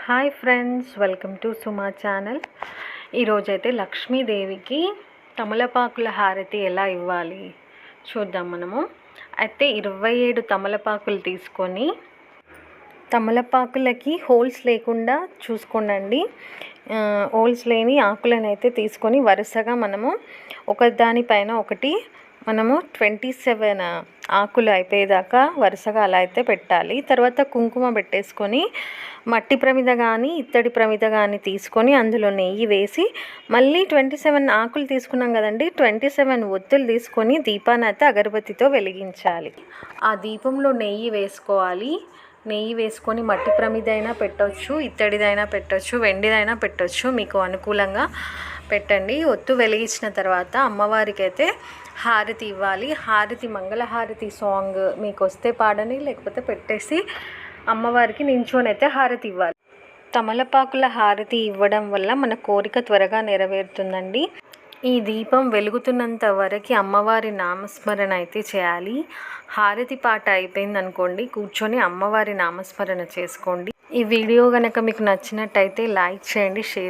Hi friends, welcome to Suma channel. ఈరోజైతే లక్ష్మీదేవికి తమలపాకుల హారతి ఎలా ఇవ్వాలి చూద్దాం మనము. అయితే 27 తమలపాకులు తీసుకొని తమలపాకులకి హోల్స్ లేకుండా చూసుకోండి. హోల్స్ లేని ఆకులను అయితే తీసుకొని వరుసగా మనము ఒకదానిపైన ఒకటి 27 ఆకులు అయిపోయేదాకా వరుసగా అలా అయితే పెట్టాలి. తర్వాత కుంకుమ పెట్టేసుకొని మట్టి ప్రమిద కానీ ఇత్తడి ప్రమిద కానీ తీసుకొని అందులో నెయ్యి వేసి మళ్ళీ 27 ఆకులు తీసుకున్నాం కదండి, 27 ఒత్తులు తీసుకొని దీపాన్ని అయితే అగరబత్తితో వెలిగించాలి. ఆ దీపంలో నెయ్యి వేసుకోవాలి. నెయ్యి వేసుకొని మట్టి ప్రమిద అయినా పెట్టవచ్చు, ఇత్తడిదైనా పెట్టవచ్చు, వెండిదైనా పెట్టవచ్చు, మీకు అనుకూలంగా పెట్టండి. ఒత్తు వెలిగించిన తర్వాత అమ్మవారికి అయితే హారతి ఇవ్వాలి. హారతి మంగళహారతి సాంగ్ మీకు వస్తే పాడని, లేకపోతే పెట్టేసి అమ్మవారికి నించొని అయితే హారతి ఇవ్వాలి. తమలపాకుల హారతి ఇవ్వడం వల్ల మన కోరిక త్వరగా నెరవేరుతుందండి. ఈ దీపం వెలుగుతున్నంత వరకు అమ్మవారి నామస్మరణ అయితే చేయాలి. హారతి పాట అయిపోయింది అనుకోండి, కూర్చొని అమ్మవారి నామస్మరణ చేసుకోండి. ఈ వీడియో కనుక మీకు నచ్చినట్టయితే లైక్ చేయండి, షేర్